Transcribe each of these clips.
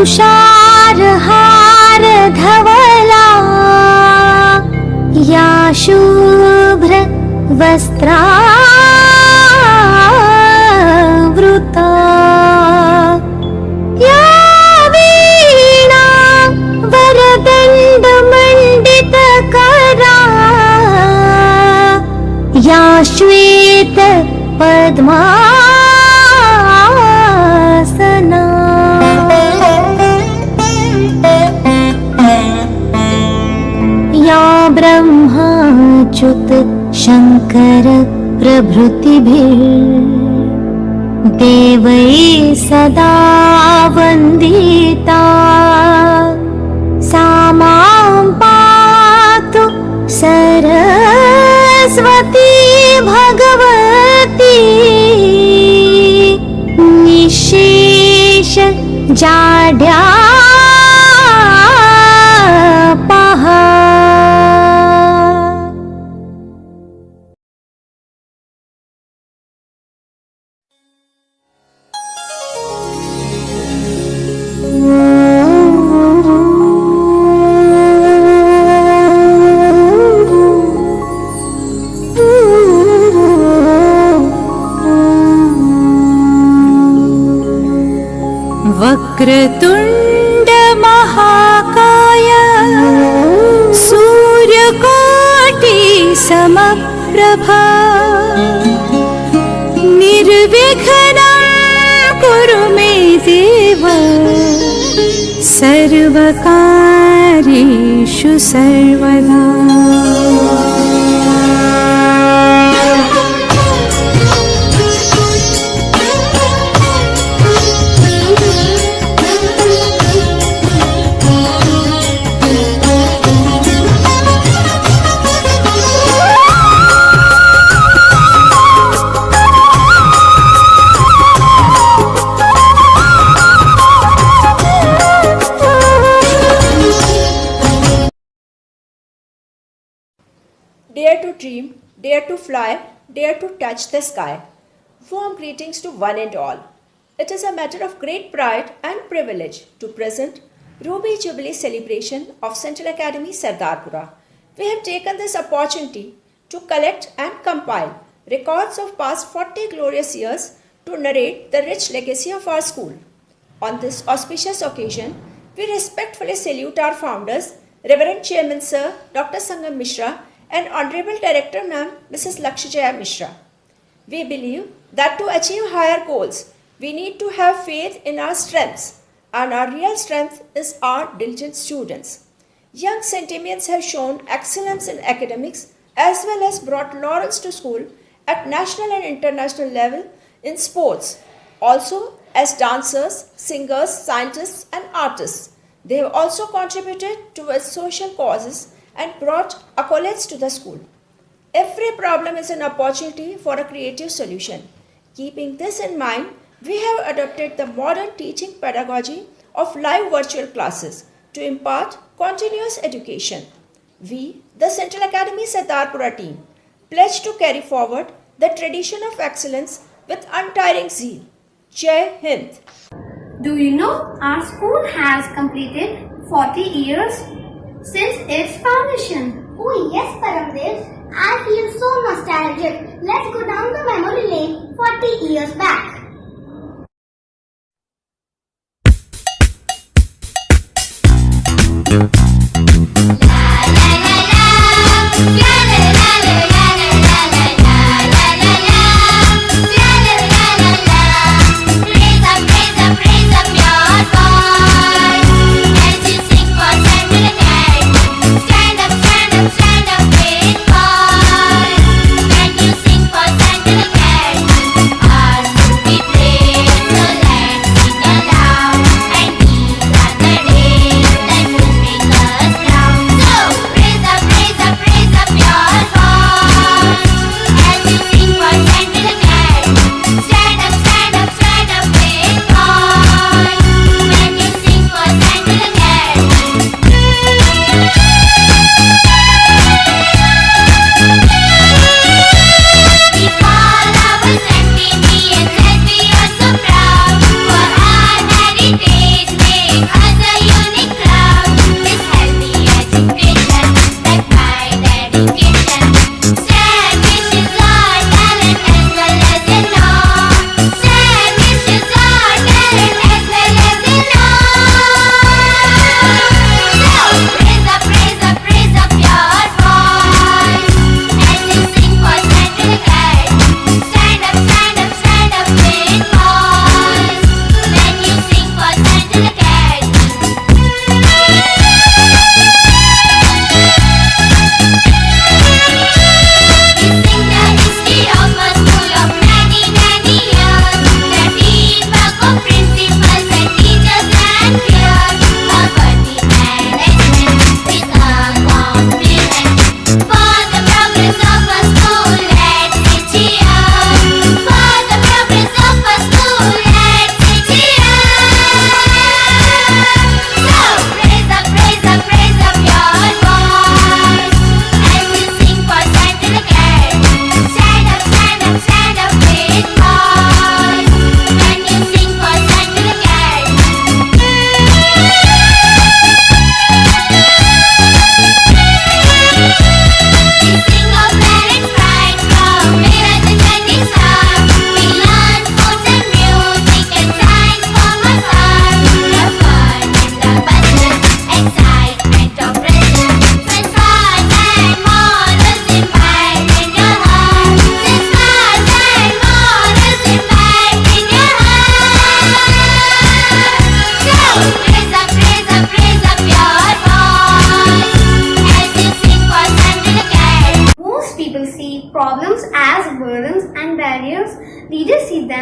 तुषारहार धवला या शुभ्र वस्त्रावृता या वीणा वरदण्डमण्डितकरा या श्वेत पद्मासना या ब्रह्माच्युत शङ्कर प्रभृतिभिर्देवैः सदा वन्दिता सा मां पातु सरस्वती भगवती निःशेष जाड्यापहा। वक्रतुण्ड महाकाय सूर्यकोटि समप्रभा निर्विघ्नं कुरु मे देव सर्वकार्येषु सर्वदा। Dare to dream, dare to fly, dare to touch the sky. Warm greetings to one and all. It is a matter of great pride and privilege to present Ruby Jubilee celebration of Central Academy Sardarpura. We have taken this opportunity to collect and compile records of past 40 glorious years to narrate the rich legacy of our school. On this auspicious occasion, we respectfully salute our founders, Reverend Chairman Sir Dr. Sangam Mishra and Honorable Director Ma'am Mrs. Lakshya Mishra. We believe that to achieve higher goals, we need to have faith in our strengths, and our real strength is our diligent students. Young centennials have shown excellence in academics as well as brought laurels to school at national and international level in sports. Also, as dancers, singers, scientists and artists, they have also contributed towards social causes and brought accolades to the school. Every problem is an opportunity for a creative solution. Keeping this in mind, we have adopted the modern teaching pedagogy of live virtual classes to impart continuous education. We, the Central Academy Sardarpura team, pledge to carry forward the tradition of excellence with untiring zeal. Jai Hind. Do you know our school has completed 40 years since its foundation? Oh yes, Paramdev. I feel so nostalgic. Let's go down the memory lane 40 years back. Our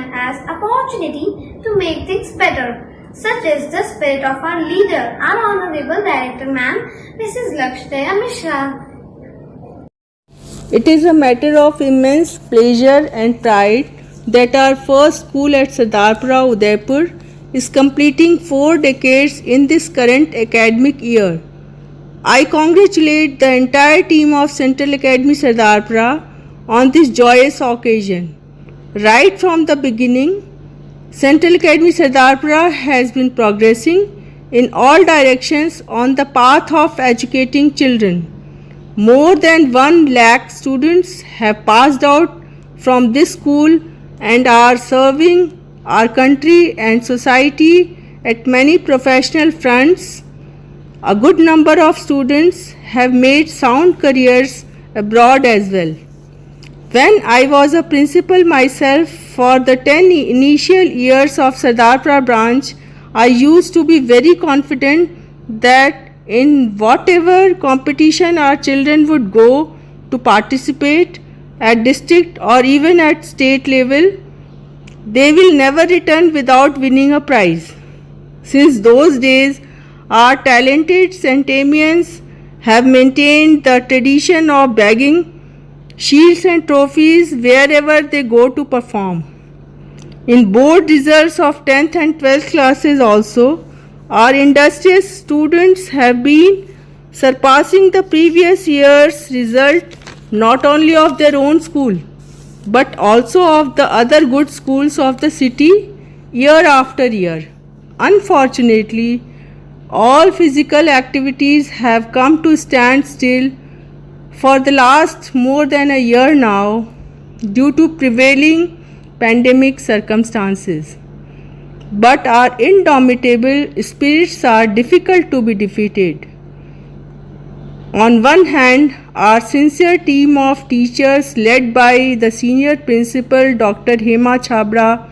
them as opportunity to make things better. Such is the spirit of our leader, our Honorable Director Ma'am, Mrs. Lakshya Mishra. It is a matter of immense pleasure and pride that our first school at Sardarpura, Udaipur is completing 4 decades in this current academic year. I congratulate the entire team of Central Academy Sardarpura on this joyous occasion. Right from the beginning, Central Academy Sardarpura has been progressing in all directions on the path of educating children. More than 1 lakh students have passed out from this school and are serving our country and society at many professional fronts. A good number of students have made sound careers abroad as well. When I was a principal myself for the 10 initial years of Sardarpura branch, I used to be very confident that in whatever competition our children would go to participate at district or even at state level, they will never return without winning a prize. Since those days, our talented centenarians have maintained the tradition of bagging shields and trophies wherever they go to perform. In board results of 10th and 12th classes also, our industrious students have been surpassing the previous year's result not only of their own school but also of the other good schools of the city year after year. Unfortunately, all physical activities have come to stand still for the last more than a year now due to prevailing pandemic circumstances. But our indomitable spirits are difficult to be defeated. On one hand, our sincere team of teachers led by the senior principal Dr. Hema Chhabra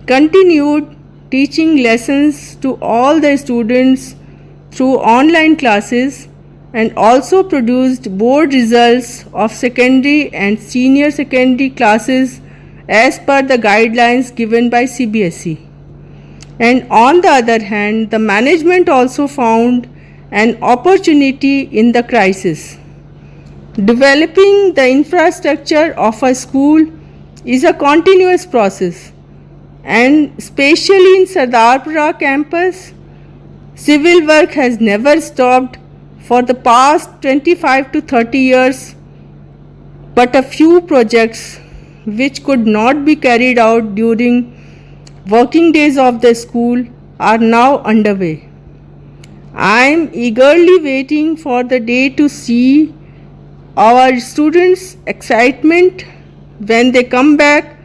continued teaching lessons to all the students through online classes and also produced board results of secondary and senior secondary classes as per the guidelines given by CBSE. And on the other hand, the management also found an opportunity in the crisis. Developing the infrastructure of a school is a continuous process, and especially in Sardarpura campus, civil work has never stopped for the past 25 to 30 years, but a few projects which could not be carried out during working days of the school are now underway. I am eagerly waiting for the day to see our students' excitement when they come back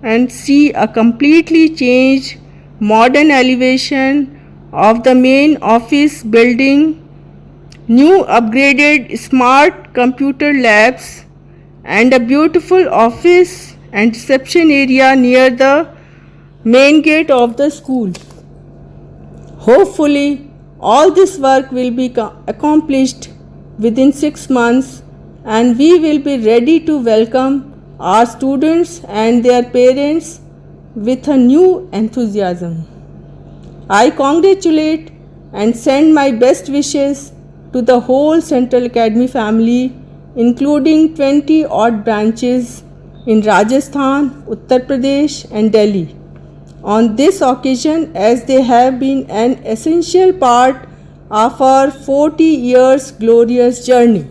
and see a completely changed modern elevation of the main office building, new upgraded smart computer labs, and a beautiful office and reception area near the main gate of the school. Hopefully, all this work will be accomplished within 6 months and we will be ready to welcome our students and their parents with a new enthusiasm. I congratulate and send my best wishes to the whole Central Academy family, including 20 odd branches in Rajasthan, Uttar Pradesh and Delhi, on this occasion, as they have been an essential part of our 40 years glorious journey.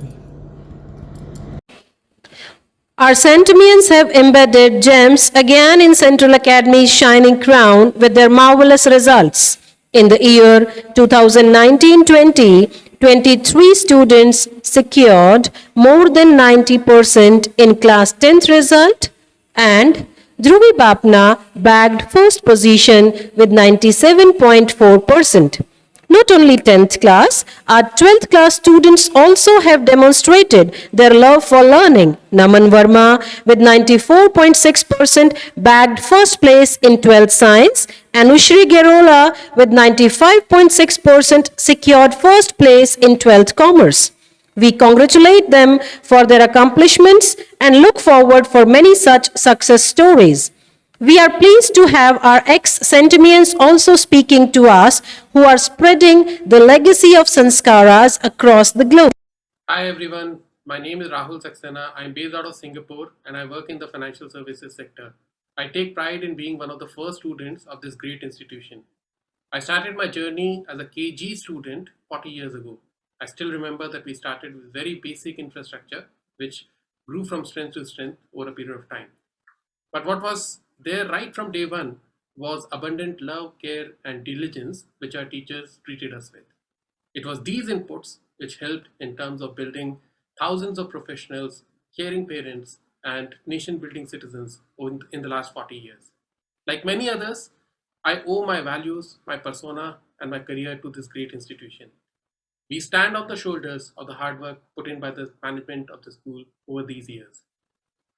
Our centenarians have embedded gems again in Central Academy's shining crown with their marvelous results. In the year 2019-20, 23 students secured more than 90% in class 10th result, and Dhruvi Bapna bagged first position with 97.4%. Not only 10th class, our 12th class students also have demonstrated their love for learning. Naman Verma with 94.6% bagged first place in 12th science, and Ushri Gerola with 95.6% secured first place in 12th commerce. We congratulate them for their accomplishments and look forward for many such success stories. We are pleased to have our ex-centennials also speaking to us, who are spreading the legacy of sanskaras across the globe. Hi everyone, my name is Rahul Saxena. I'm based out of Singapore and I work in the financial services sector. I take pride in being one of the first students of this great institution. I started my journey as a KG student 40 years ago. I still remember that we started with very basic infrastructure, which grew from strength to strength over a period of time. But what was there right from day one was abundant love, care, and diligence which our teachers treated us with. It was these inputs which helped in terms of building thousands of professionals, caring parents, and nation building citizens in the last 40 years. Like many others, I owe my values, my persona, and my career to this great institution. We stand on the shoulders of the hard work put in by the management of the school over these years.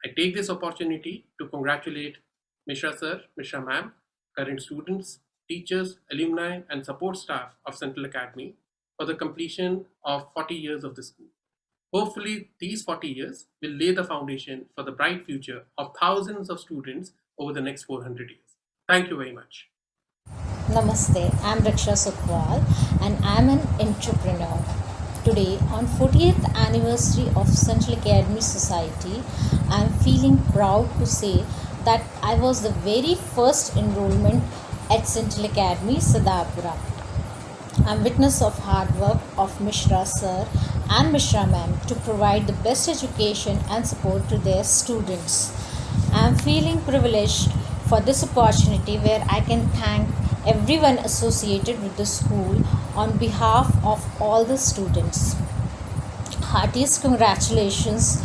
I take this opportunity to congratulate Mishra Sir, Mishra Ma'am, current students, teachers, alumni, and support staff of Central Academy for the completion of 40 years of the school. Hopefully, these 40 years will lay the foundation for the bright future of thousands of students over the next 400 years. Thank you very much. Namaste, I'm Raksha Sukhwal and I'm an entrepreneur. Today, on 40th anniversary of Central Academy Society, I'm feeling proud to say that I was the very first enrollment at Central Academy Sadarpura. I'm witness of hard work of Mishra Sir and Mishra Ma'am to provide the best education and support to their students. I'm feeling privileged for this opportunity where I can thank everyone associated with the school on behalf of all the students. Heartiest congratulations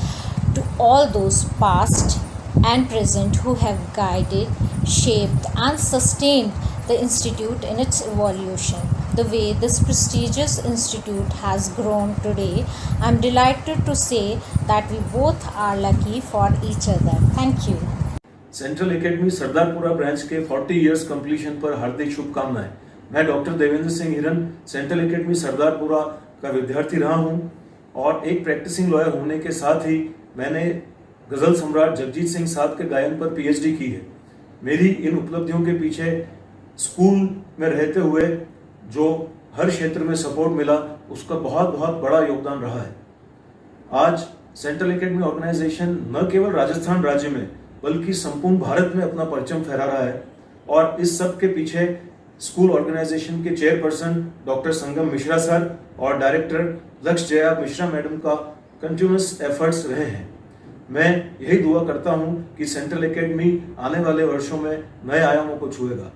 to all those past and present who have guided, shaped, and sustained the institute in its evolution. The way this prestigious institute has grown today, I'm delighted to say that we both are lucky for each other. Thank you. Central academy Sardarpura branch के 40 years completion पर हार्दिक शुभकामनाएं। मैं doctor Devendra Singh हिरन central academy Sardarpura का विद्यार्थी रहा हूं और एक प्रैक्टिसिंग लॉयर होने के साथ ही मैंने गजल सम्राट जगजीत सिंह साहब के गायन पर पीएचडी की है। मेरी इन उपलब्धियों के पीछे स्कूल में रहते हुए जो हर क्षेत्र में सपोर्ट मिला उसका बहुत बहुत बड़ा योगदान रहा है। आज सेंट्रल एकेडमी ऑर्गेनाइजेशन न केवल राजस्थान राज्य में बल्कि संपूर्ण भारत में अपना परचम फहरा रहा है और इस सब के पीछे स्कूल ऑर्गेनाइजेशन के चेयरपर्सन डॉक्टर संगम मिश्रा सर और डायरेक्टर लक्ष्य जया मिश्रा मैडम का कंटिन्यूअस एफर्ट्स रहे हैं। मैं यही दुआ करता हूं कि सेंट्रल एकेडमी आने वाले वर्षों में नए आयामों को छुएगा।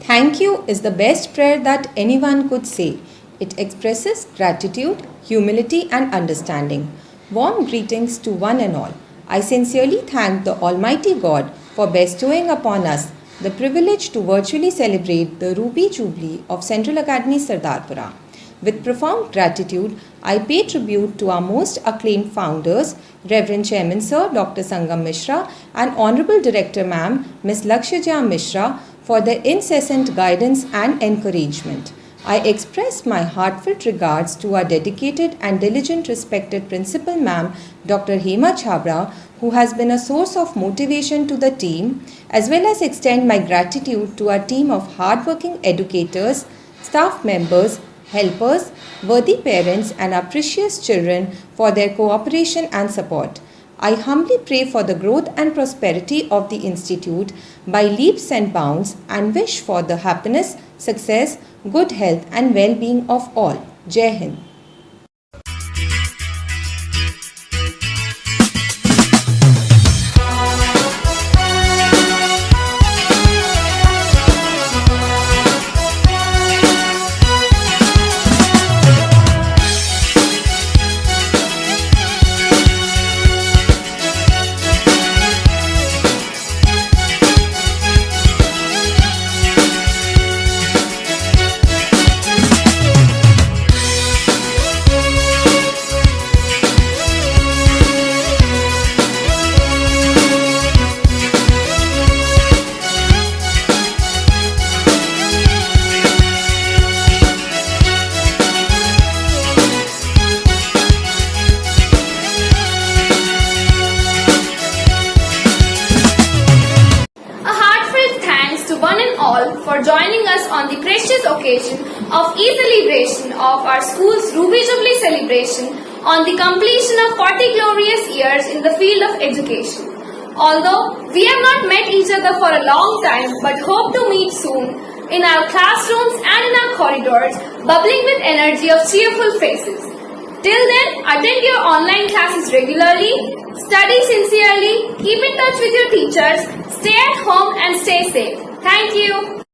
Thank you is the best prayer that anyone could say. It expresses gratitude, humility, and understanding. Warm greetings to one and all. I sincerely thank the Almighty God for bestowing upon us the privilege to virtually celebrate the Ruby Jubilee of Central Academy Sardarpura. With profound gratitude, I pay tribute to our most acclaimed founders, Reverend Chairman Sir Dr. Sangam Mishra and Honorable Director Ma'am Ms. Lakshya Mishra for their incessant guidance and encouragement. I express my heartfelt regards to our dedicated and diligent respected Principal Ma'am Dr. Hema Chabra, who has been a source of motivation to the team, as well as extend my gratitude to our team of hardworking educators, staff members, helpers, worthy parents and our precious children for their cooperation and support. I humbly pray for the growth and prosperity of the Institute by leaps and bounds and wish for the happiness, success, good health and well-being of all. Jai Hind. all for joining us on the precious occasion of e-celebration of our school's Ruby Jubilee celebration on the completion of 40 glorious years in the field of education. Although we have not met each other for a long time but hope to meet soon in our classrooms and in our corridors, bubbling with energy of cheerful faces. Till then, attend your online classes regularly, study sincerely, keep in touch with your teachers, stay at home and stay safe. Thank you.